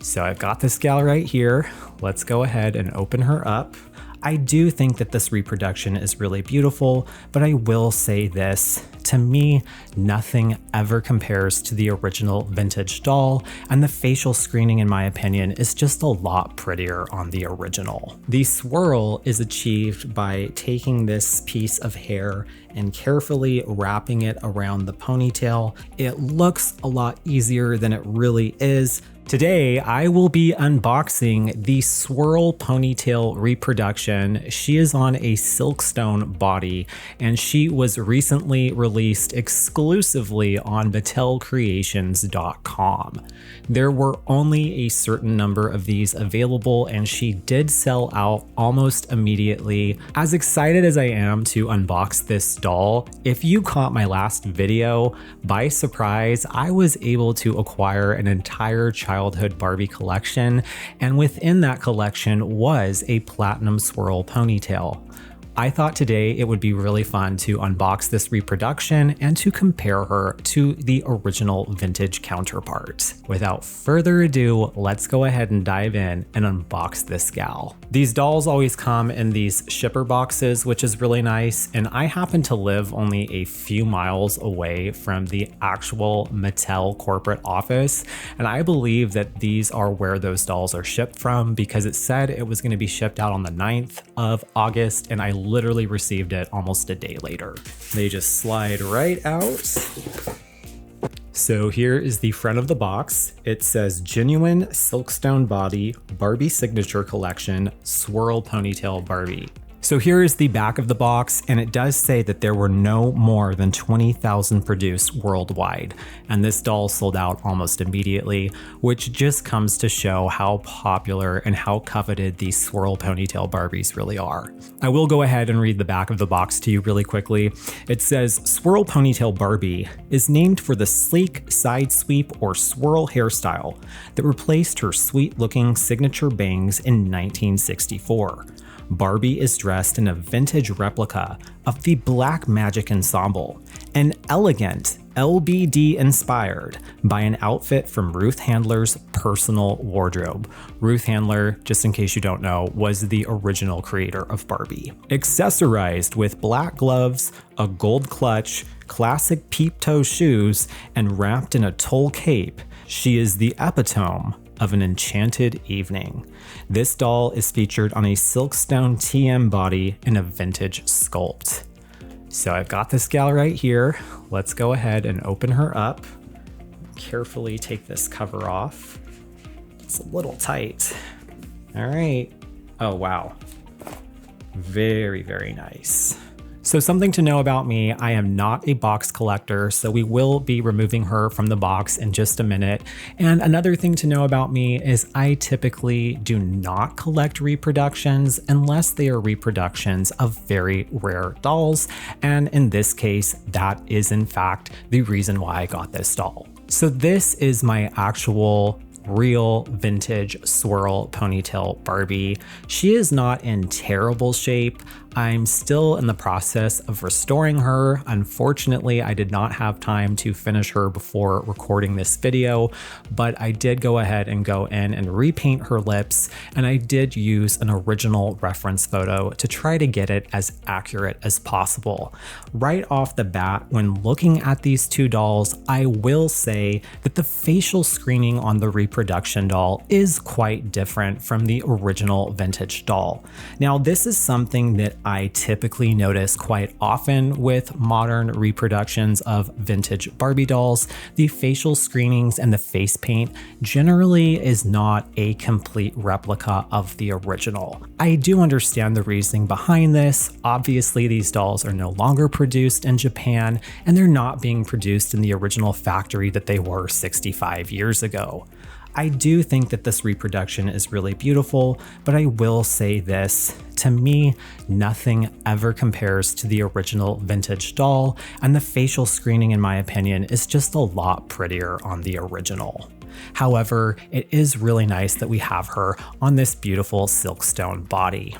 So I've got this gal right here. Let's go ahead and open her up. I do think that this reproduction is really beautiful, but I will say this, to me, nothing ever compares to the original vintage doll, and the facial screening, in my opinion, is just a lot prettier on the original. The swirl is achieved by taking this piece of hair and carefully wrapping it around the ponytail. It looks a lot easier than it really is. Today, I will be unboxing the Swirl Ponytail Reproduction. She is on a Silkstone body, and she was recently released exclusively on MattelCreations.com. There were only a certain number of these available, and she did sell out almost immediately. As excited as I am to unbox this doll, if you caught my last video, by surprise, I was able to acquire an entire childhood Barbie collection, and within that collection was a Platinum Swirl Ponytail. I thought today it would be really fun to unbox this reproduction and to compare her to the original vintage counterpart. Without further ado, let's go ahead and dive in and unbox this gal. These dolls always come in these shipper boxes, which is really nice, and I happen to live only a few miles away from the actual Mattel corporate office, and I believe that these are where those dolls are shipped from because it said it was going to be shipped out on the 9th of August, and I literally received it almost a day later. They just slide right out. So here is the front of the box. It says Genuine Silkstone Body Barbie Signature Collection Swirl Ponytail Barbie. So here is the back of the box, and it does say that there were no more than 20,000 produced worldwide, and this doll sold out almost immediately, which just comes to show how popular and how coveted these Swirl Ponytail Barbies really are. I will go ahead and read the back of the box to you really quickly. It says, Swirl Ponytail Barbie is named for the sleek side sweep or swirl hairstyle that replaced her sweet-looking signature bangs in 1964. Barbie is dressed in a vintage replica of the Black Magic ensemble, an elegant LBD inspired by an outfit from Ruth Handler's personal wardrobe. Ruth Handler, just in case you don't know, was the original creator of Barbie. Accessorized with black gloves, a gold clutch, classic peep-toe shoes, and wrapped in a tulle cape, she is the epitome of an enchanted evening. This doll is featured on a Silkstone TM body in a vintage sculpt. So I've got this gal right here. Let's go ahead and open her up. Carefully take this cover off. It's a little tight. All right. Oh, wow. Very, very nice. So something to know about me, I am not a box collector, so we will be removing her from the box in just a minute. And another thing to know about me is I typically do not collect reproductions unless they are reproductions of very rare dolls. And in this case, that is in fact the reason why I got this doll. So this is my actual real vintage Swirl Ponytail Barbie. She is not in terrible shape. I'm still in the process of restoring her. Unfortunately, I did not have time to finish her before recording this video, but I did go ahead and go in and repaint her lips, and I did use an original reference photo to try to get it as accurate as possible. Right off the bat, when looking at these two dolls, I will say that the facial screening on the reproduction doll is quite different from the original vintage doll. Now, this is something that I typically notice quite often with modern reproductions of vintage Barbie dolls. The facial screenings and the face paint generally is not a complete replica of the original. I do understand the reasoning behind this. Obviously, these dolls are no longer produced in Japan, and they're not being produced in the original factory that they were 65 years ago. I do think that this reproduction is really beautiful, but I will say this, to me, nothing ever compares to the original vintage doll, and the facial screening, in my opinion, is just a lot prettier on the original. However, it is really nice that we have her on this beautiful Silkstone body.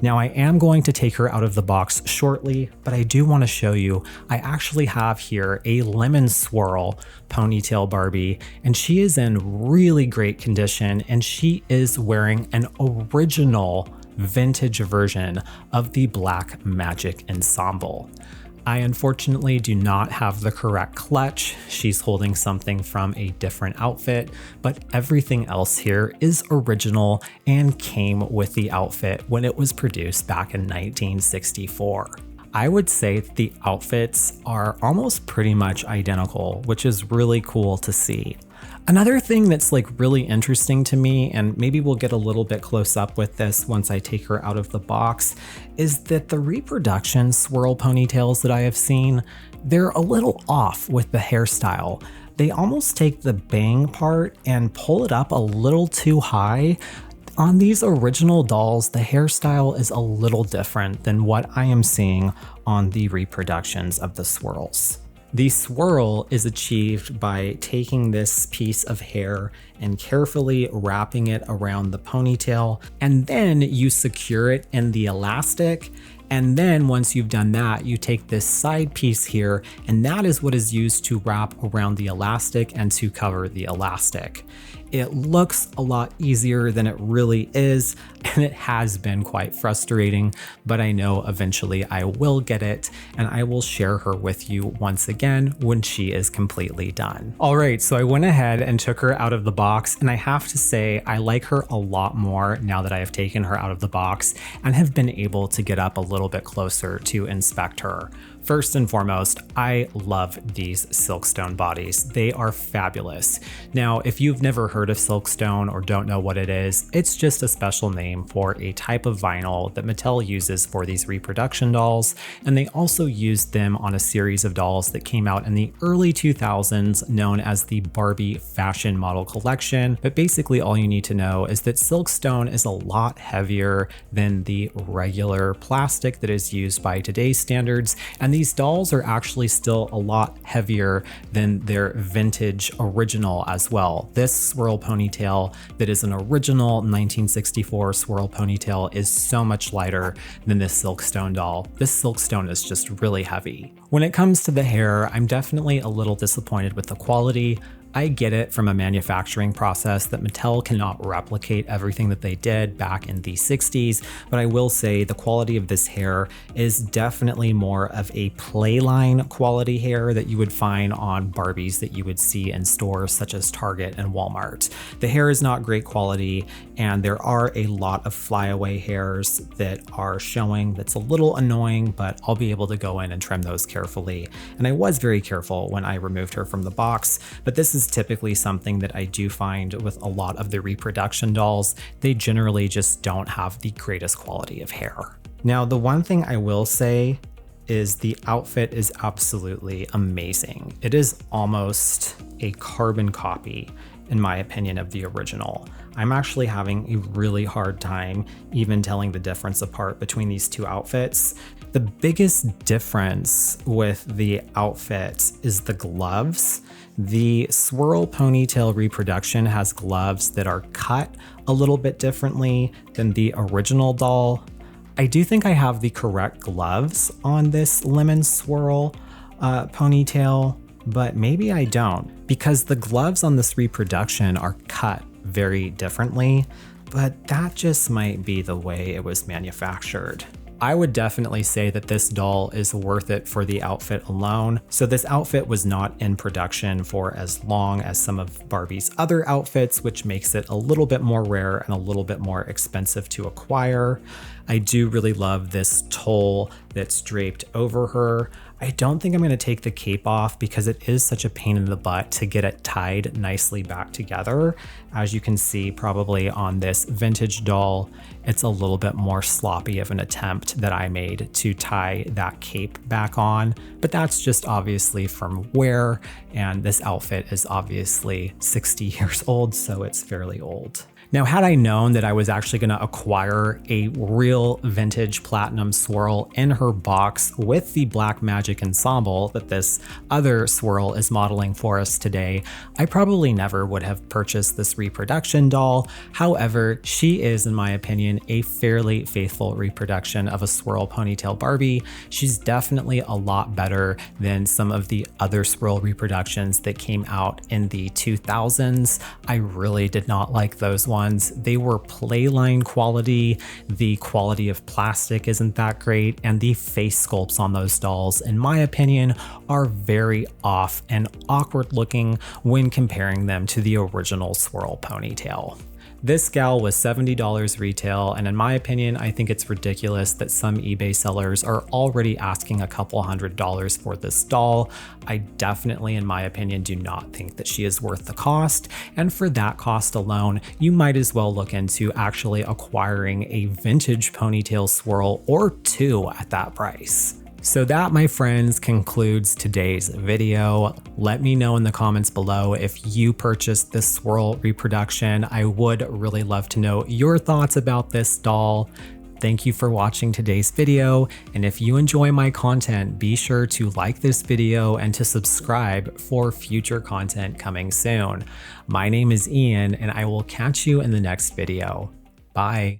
Now I am going to take her out of the box shortly, but I do want to show you, I actually have here a Lemon Swirl Ponytail Barbie, and she is in really great condition, and she is wearing an original vintage version of the Black Magic ensemble. I unfortunately do not have the correct clutch. She's holding something from a different outfit, but everything else here is original and came with the outfit when it was produced back in 1964. I would say that the outfits are almost pretty much identical, which is really cool to see. Another thing that's like really interesting to me, and maybe we'll get a little bit close up with this once I take her out of the box, is that the reproduction swirl ponytails that I have seen, they're a little off with the hairstyle. They almost take the bang part and pull it up a little too high. On these original dolls, the hairstyle is a little different than what I am seeing on the reproductions of the swirls. The swirl is achieved by taking this piece of hair and carefully wrapping it around the ponytail, and then you secure it in the elastic. And then once you've done that, you take this side piece here, and that is what is used to wrap around the elastic and to cover the elastic. It looks a lot easier than it really is, and it has been quite frustrating, but I know eventually I will get it, and I will share her with you once again when she is completely done. All right, so I went ahead and took her out of the box, and I have to say I like her a lot more now that I have taken her out of the box and have been able to get up a little bit closer to inspect her. First and foremost, I love these Silkstone bodies. They are fabulous. Now, if you've never heard of Silkstone or don't know what it is, it's just a special name for a type of vinyl that Mattel uses for these reproduction dolls, and they also used them on a series of dolls that came out in the early 2000s known as the Barbie Fashion Model Collection. But basically all you need to know is that Silkstone is a lot heavier than the regular plastic that is used by today's standards, and these dolls are actually still a lot heavier than their vintage original as well. This swirl ponytail that is an original 1964 swirl ponytail is so much lighter than this Silkstone doll. This Silkstone is just really heavy. When it comes to the hair, I'm definitely a little disappointed with the quality. I get it from a manufacturing process that Mattel cannot replicate everything that they did back in the 60s, but I will say the quality of this hair is definitely more of a playline quality hair that you would find on Barbies that you would see in stores such as Target and Walmart. The hair is not great quality, and there are a lot of flyaway hairs that are showing. That's a little annoying, but I'll be able to go in and trim those carefully. And I was very careful when I removed her from the box, but this is typically something that I do find with a lot of the reproduction dolls. They generally just don't have the greatest quality of hair. Now, the one thing I will say is the outfit is absolutely amazing. It is almost a carbon copy, in my opinion, of the original. I'm actually having a really hard time even telling the difference apart between these two outfits. The biggest difference with the outfits is the gloves. The swirl ponytail reproduction has gloves that are cut a little bit differently than the original doll. I do think I have the correct gloves on this lemon swirl ponytail, but maybe I don't, because the gloves on this reproduction are cut very differently, but that just might be the way it was manufactured. I would definitely say that this doll is worth it for the outfit alone. So this outfit was not in production for as long as some of Barbie's other outfits, which makes it a little bit more rare and a little bit more expensive to acquire. I do really love this tulle that's draped over her. I don't think I'm going to take the cape off because it is such a pain in the butt to get it tied nicely back together. As you can see probably on this vintage doll, it's a little bit more sloppy of an attempt that I made to tie that cape back on, but that's just obviously from wear, and this outfit is obviously 60 years old, so it's fairly old. Now, had I known that I was actually going to acquire a real vintage Platinum Swirl in her box with the Black Magic ensemble that this other swirl is modeling for us today, I probably never would have purchased this reproduction doll. However, she is, in my opinion, a fairly faithful reproduction of a Swirl Ponytail Barbie. She's definitely a lot better than some of the other swirl reproductions that came out in the 2000s. I really did not like those ones. They were playline quality, the quality of plastic isn't that great, and the face sculpts on those dolls, in my opinion, are very off and awkward looking when comparing them to the original Swirl Ponytail. This gal was $70 retail, and in my opinion, I think it's ridiculous that some eBay sellers are already asking a couple $100s for this doll. I definitely, in my opinion, do not think that she is worth the cost, and for that cost alone, you might as well look into actually acquiring a vintage ponytail swirl or two at that price. So that, my friends, concludes today's video. Let me know in the comments below if you purchased this swirl reproduction. I would really love to know your thoughts about this doll. Thank you for watching today's video, and if you enjoy my content, be sure to like this video and to subscribe for future content coming soon. My name is Ian, and I will catch you in the next video. Bye.